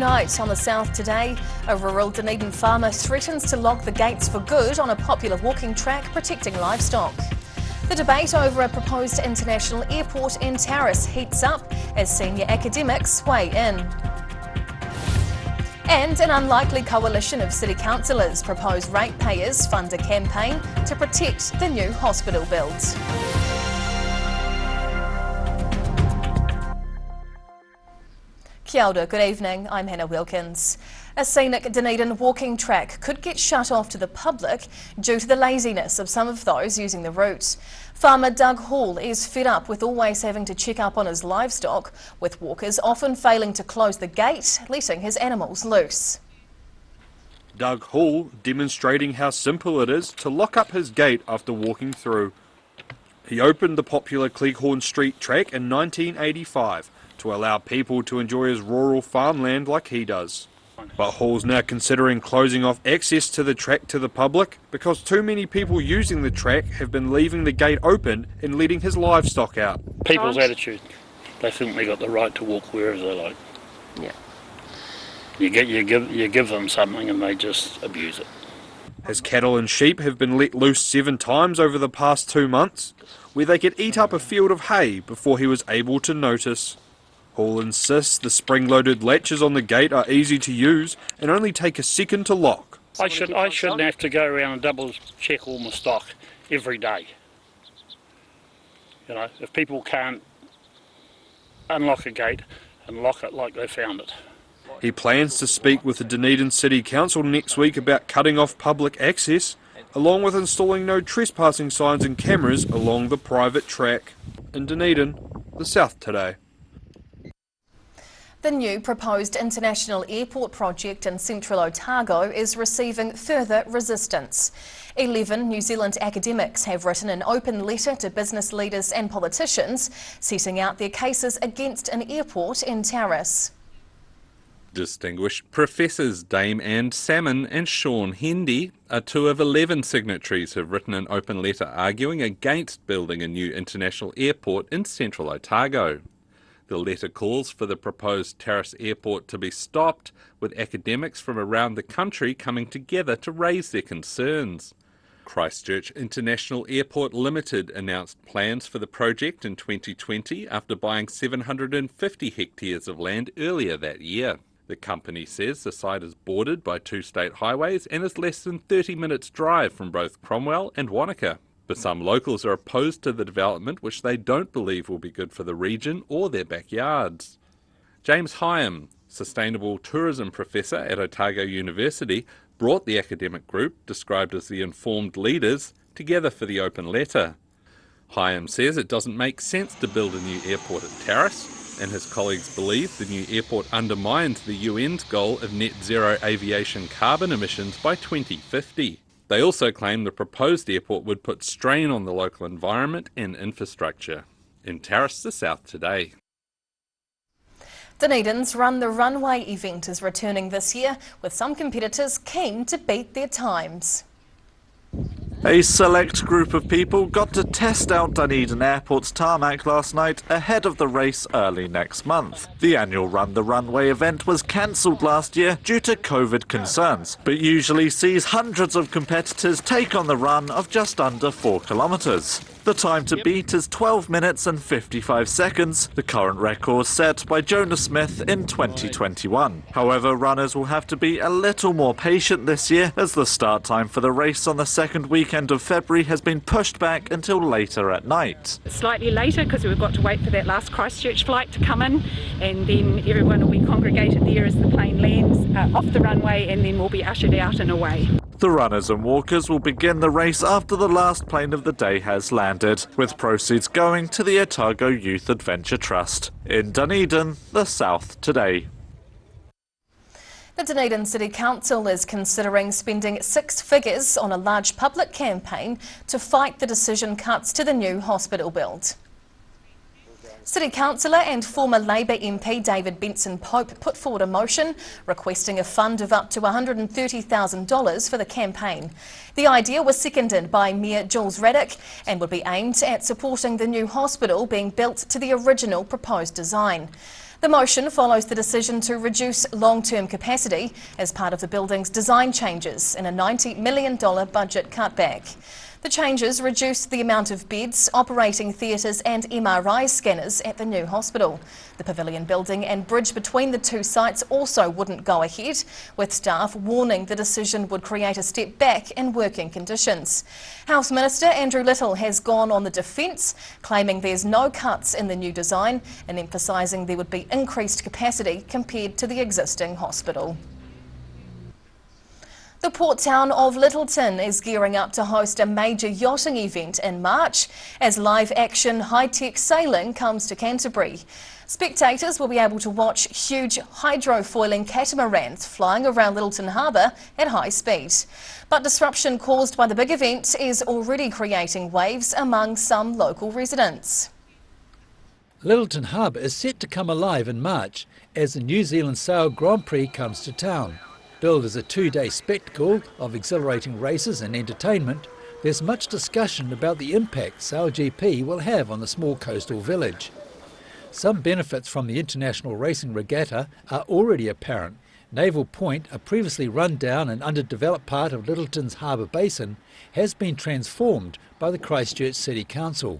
Tonight on the South Today, a rural Dunedin farmer threatens to lock the gates for good on a popular walking track protecting livestock. The debate over a proposed international airport in Tarras heats up as senior academics weigh in. And an unlikely coalition of city councillors propose ratepayers fund a campaign to protect the new hospital build. Kia ora, good evening, I'm Hannah Wilkins. A scenic Dunedin walking track could get shut off to the public due to the laziness of some of those using the route. Farmer Doug Hall is fed up with always having to check up on his livestock, with walkers often failing to close the gate, letting his animals loose. Doug Hall demonstrating how simple it is to lock up his gate after walking through. He opened the popular Cleghorn St track in 1985 to allow people to enjoy his rural farmland like he does. But Hall's now considering closing off access to the track to the public because too many people using the track have been leaving the gate open and letting his livestock out. People's attitude, they think they got the right to walk wherever they like. Yeah. You give them something and they just abuse it. His cattle and sheep have been let loose 7 times over the past 2 months, where they could eat up a field of hay before he was able to notice. Hall insists the spring-loaded latches on the gate are easy to use and only take a second to lock. I shouldn't have to go around and double check all my stock every day. You know, if people can't unlock a gate and lock it like they found it. He plans to speak with the Dunedin City Council next week about cutting off public access, along with installing no trespassing signs and cameras along the private track. In Dunedin, the South Today. The new proposed international airport project in central Otago is receiving further resistance. 11 New Zealand academics have written an open letter to business leaders and politicians, setting out their cases against an airport in Tarras. Distinguished Professors Dame Anne Salmond and Sean Hendy are 2 of 11 signatories who have written an open letter arguing against building a new international airport in central Otago. The letter calls for the proposed Tarras airport to be stopped, with academics from around the country coming together to raise their concerns. Christchurch International Airport Limited announced plans for the project in 2020 after buying 750 hectares of land earlier that year. The company says the site is bordered by 2 state highways and is less than 30 minutes drive from both Cromwell and Wanaka. But some locals are opposed to the development, which they don't believe will be good for the region or their backyards. James Hyam, Sustainable Tourism Professor at Otago University, brought the academic group, described as the Informed Leaders, together for the open letter. Hyam says it doesn't make sense to build a new airport at Tarras, and his colleagues believe the new airport undermines the UN's goal of net zero aviation carbon emissions by 2050. They also claim the proposed airport would put strain on the local environment and infrastructure. In Tarras, the South Today. Dunedin's Run the Runway event is returning this year, with some competitors keen to beat their times. A select group of people got to test out Dunedin Airport's tarmac last night ahead of the race early next month. The annual Run the Runway event was cancelled last year due to COVID concerns, but usually sees hundreds of competitors take on the run of just under 4 kilometres. The time to beat is 12 minutes and 55 seconds, the current record set by Jonah Smith in 2021. However, runners will have to be a little more patient this year, as the start time for the race on the second weekend of February has been pushed back until later at night. Slightly later because we've got to wait for that last Christchurch flight to come in, and then everyone will be congregated there as the plane lands off the runway, and then we'll be ushered out and away. The runners and walkers will begin the race after the last plane of the day has landed, with proceeds going to the Otago Youth Adventure Trust. In Dunedin, the South Today. The Dunedin City Council is considering spending 6 figures on a large public campaign to fight the decision cuts to the new hospital build. City Councillor and former Labour MP David Benson Pope put forward a motion requesting a fund of up to $130,000 for the campaign. The idea was seconded by Mayor Jules Raddick and would be aimed at supporting the new hospital being built to the original proposed design. The motion follows the decision to reduce long-term capacity as part of the building's design changes in a $90 million budget cutback. The changes reduced the amount of beds, operating theatres and MRI scanners at the new hospital. The pavilion building and bridge between the two sites also wouldn't go ahead, with staff warning the decision would create a step back in working conditions. House Minister Andrew Little has gone on the defence, claiming there's no cuts in the new design and emphasising there would be increased capacity compared to the existing hospital. The port town of Littleton is gearing up to host a major yachting event in March as live-action high-tech sailing comes to Canterbury. Spectators will be able to watch huge hydrofoiling catamarans flying around Littleton Harbour at high speed. But disruption caused by the big event is already creating waves among some local residents. Littleton Harbour is set to come alive in March as the New Zealand Sail Grand Prix comes to town. Billed as a two-day spectacle of exhilarating races and entertainment, there's much discussion about the impact Sail GP will have on the small coastal village. Some benefits from the International Racing Regatta are already apparent. Naval Point, a previously run-down and underdeveloped part of Littleton's harbour basin, has been transformed by the Christchurch City Council.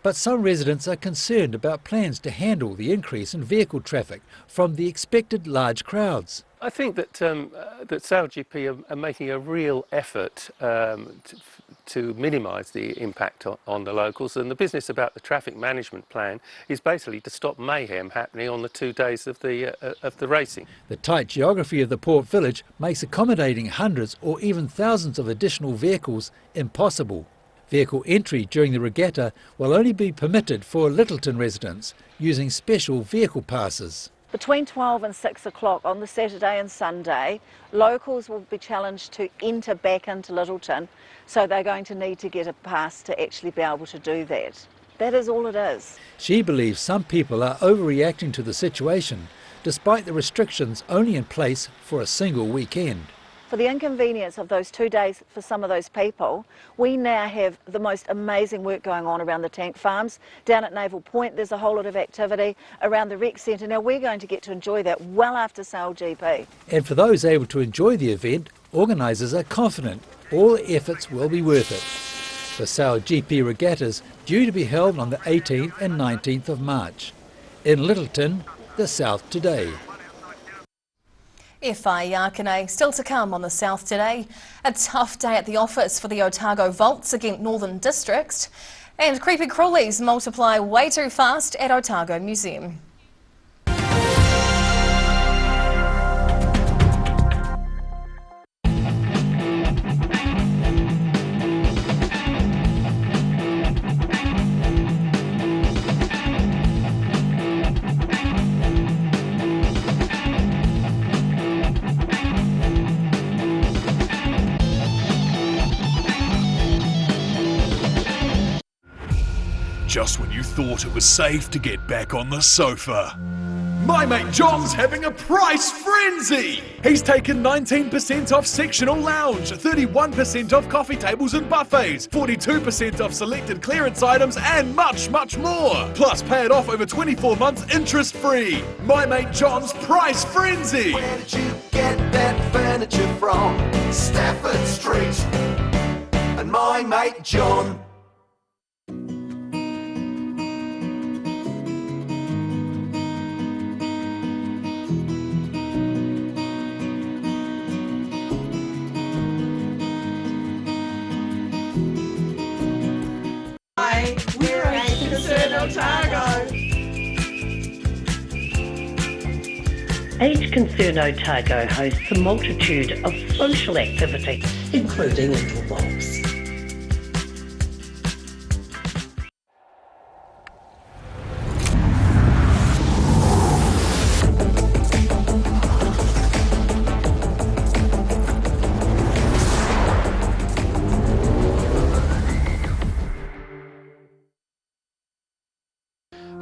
But some residents are concerned about plans to handle the increase in vehicle traffic from the expected large crowds. I think that Sail GP are making a real effort to minimise the impact on the locals, and the business about the traffic management plan is basically to stop mayhem happening on the 2 days of the racing. The tight geography of the port village makes accommodating hundreds or even thousands of additional vehicles impossible. Vehicle entry during the regatta will only be permitted for Littleton residents using special vehicle passes. Between 12 and 6 o'clock on the Saturday and Sunday, locals will be challenged to enter back into Littleton, so they're going to need to get a pass to actually be able to do that. That is all it is. She believes some people are overreacting to the situation, despite the restrictions only in place for a single weekend. For the inconvenience of those 2 days for some of those people, we now have the most amazing work going on around the tank farms. Down at Naval Point there's a whole lot of activity, around the rec centre. Now we're going to get to enjoy that well after Sail GP. And for those able to enjoy the event, organisers are confident all efforts will be worth it. The Sail GP regattas due to be held on the 18th and 19th of March. In Littleton, the South Today. Whai Yakane still to come on the South Today. A tough day at the office for the Otago Volts against Northern Districts. And creepy crawlies multiply way too fast at Otago Museum. Just when you thought it was safe to get back on the sofa. My mate John's having a price frenzy! He's taken 19% off sectional lounge, 31% off coffee tables and buffets, 42% off selected clearance items and much, much more! Plus pay it off over 24 months interest free! My mate John's price frenzy! Where did you get that furniture from? Stafford Street and my mate John. We're a concerned Otago. Age Concern Otago hosts a multitude of social activities, including indoor walks.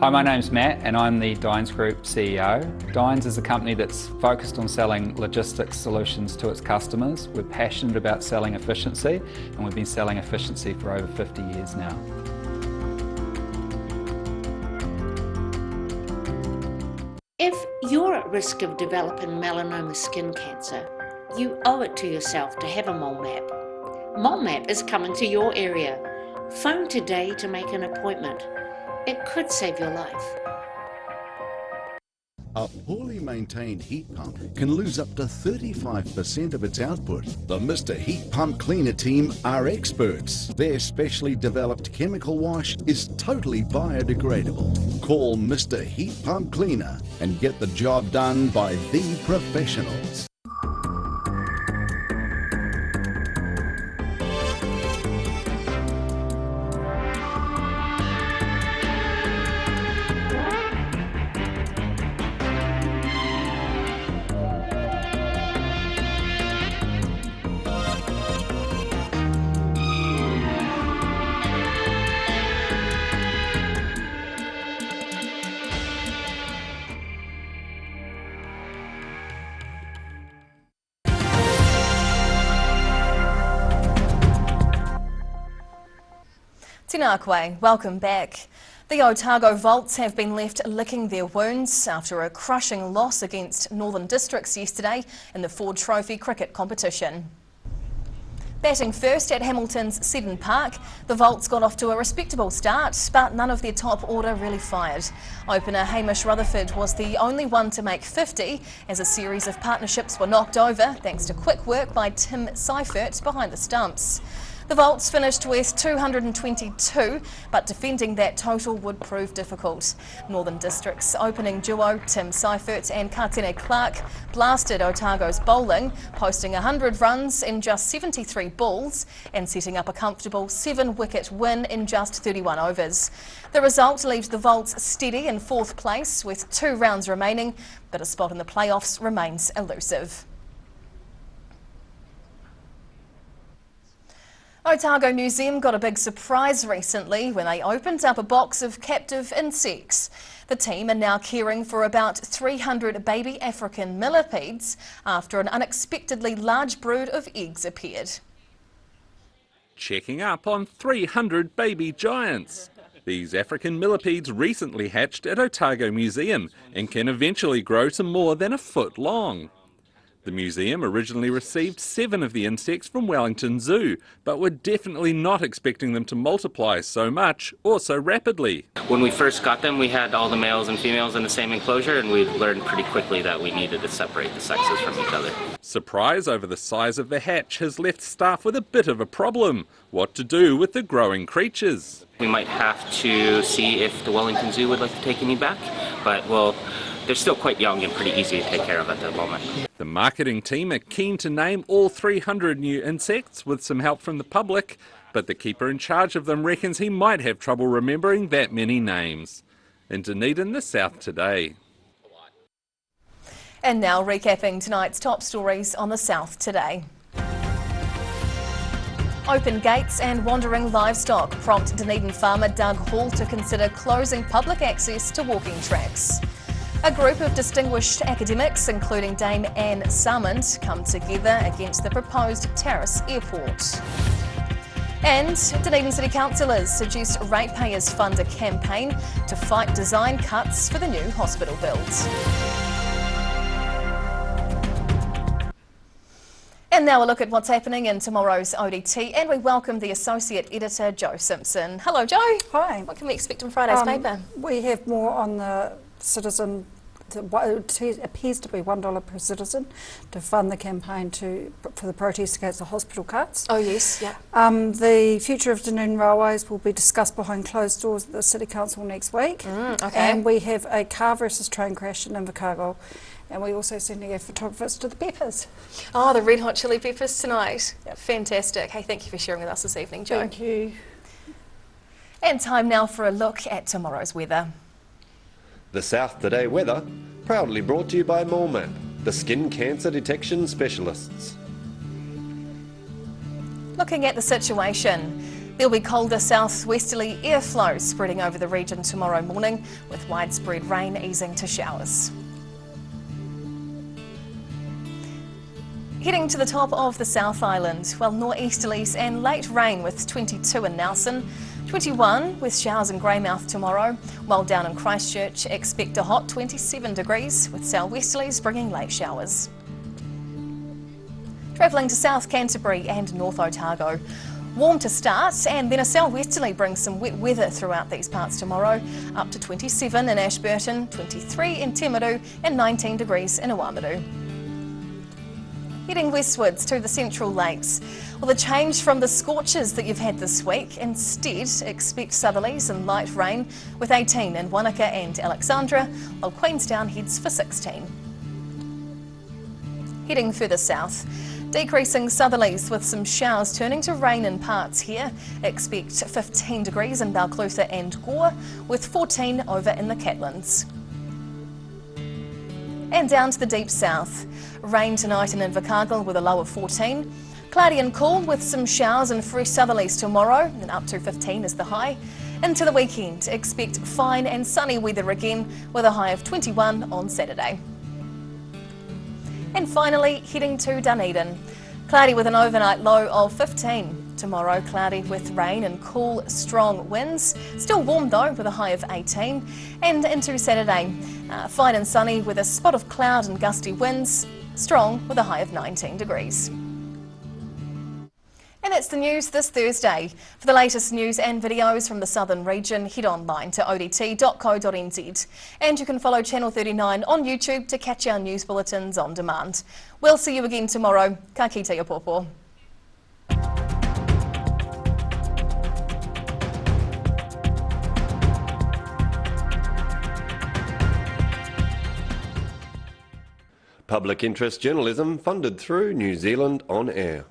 Hi, my name's Matt and I'm the Dines Group CEO. Dines is a company that's focused on selling logistics solutions to its customers. We're passionate about selling efficiency and we've been selling efficiency for over 50 years now. risk of developing melanoma skin cancer. You owe it to yourself to have a mole map. Mole map is coming to your area. Phone today to make an appointment. It could save your life. A poorly maintained heat pump can lose up to 35% of its output. The Mr. Heat Pump Cleaner team are experts. Their specially developed chemical wash is totally biodegradable. Call Mr. Heat Pump Cleaner and get the job done by the professionals. Tēnā koe, welcome back. The Otago Volts have been left licking their wounds after a crushing loss against Northern Districts yesterday in the Ford Trophy cricket competition. Batting first at Hamilton's Seddon Park, the Volts got off to a respectable start, but none of their top order really fired. Opener Hamish Rutherford was the only one to make 50 as a series of partnerships were knocked over thanks to quick work by Tim Seifert behind the stumps. The Volts finished with 222, but defending that total would prove difficult. Northern District's opening duo, Tim Seifert and Katene Clark, blasted Otago's bowling, posting 100 runs in just 73 balls and setting up a comfortable 7-wicket win in just 31 overs. The result leaves the Volts steady in 4th place with 2 rounds remaining, but a spot in the playoffs remains elusive. Otago Museum got a big surprise recently when they opened up a box of captive insects. The team are now caring for about 300 baby African millipedes after an unexpectedly large brood of eggs appeared. Checking up on 300 baby giants. These African millipedes recently hatched at Otago Museum and can eventually grow to more than a foot long. The museum originally received 7 of the insects from Wellington Zoo, but were definitely not expecting them to multiply so much or so rapidly. When we first got them, we had all the males and females in the same enclosure, and we learned pretty quickly that we needed to separate the sexes from each other. Surprise over the size of the hatch has left staff with a bit of a problem. What to do with the growing creatures? We might have to see if the Wellington Zoo would like to take any back, but well, they're still quite young and pretty easy to take care of at the moment. The marketing team are keen to name all 300 new insects with some help from the public, but the keeper in charge of them reckons he might have trouble remembering that many names. In Dunedin, the South Today. And now recapping tonight's top stories on the South Today. Open gates and wandering livestock prompt Dunedin farmer Doug Hall to consider closing public access to walking tracks. A group of distinguished academics, including Dame Anne Salmond, come together against the proposed Tarras airport. And Dunedin City councillors suggest ratepayers fund a campaign to fight design cuts for the new hospital build. And now a look at what's happening in tomorrow's ODT, and we welcome the Associate Editor, Jo Simpson. Hello, Jo. Hi. What can we expect in Friday's paper? We have more on the citizen. It appears to be $1 per citizen to fund the campaign for the protest against the hospital cuts. Oh yes, yeah. The future of Dunedin Railways will be discussed behind closed doors at the City Council next week. Okay. And we have a car versus train crash in Invercargill. And we also sending our photographers to the Peppers. Oh, the Red Hot Chili Peppers tonight. Yep. Fantastic. Hey, thank you for sharing with us this evening, Jo. Thank you. And time now for a look at tomorrow's weather. The South Today weather, proudly brought to you by MoleMap, the skin cancer detection specialists. Looking at the situation, there'll be colder southwesterly airflow spreading over the region tomorrow morning, with widespread rain easing to showers. Heading to the top of the South Island, well, nor'easterlies and late rain with 22 in Nelson. 21 with showers in Greymouth tomorrow, while down in Christchurch expect a hot 27 degrees with southwesterlies bringing late showers. Travelling to South Canterbury and North Otago. Warm to start, and then a southwesterly brings some wet weather throughout these parts tomorrow, up to 27 in Ashburton, 23 in Timaru and 19 degrees in Oamaru. Heading westwards to the Central Lakes. Well, the change from the scorches that you've had this week. Instead, expect southerlies and light rain with 18 in Wanaka and Alexandra, while Queenstown heads for 16. Heading further south. Decreasing southerlies with some showers turning to rain in parts here. Expect 15 degrees in Balclutha and Gore, with 14 over in the Catlins. And down to the deep south. Rain tonight in Invercargill with a low of 14. Cloudy and cool with some showers and fresh southerlies tomorrow, and up to 15 is the high. Into the weekend, expect fine and sunny weather again with a high of 21 on Saturday. And finally, heading to Dunedin. Cloudy with an overnight low of 15. Tomorrow, cloudy with rain and cool, strong winds. Still warm though, with a high of 18. And into Saturday, fine and sunny with a spot of cloud and gusty winds. Strong with a high of 19 degrees. And that's the news this Thursday. For the latest news and videos from the southern region, head online to odt.co.nz. And you can follow Channel 39 on YouTube to catch our news bulletins on demand. We'll see you again tomorrow. Ka kite pōpō. Public interest journalism funded through New Zealand On Air.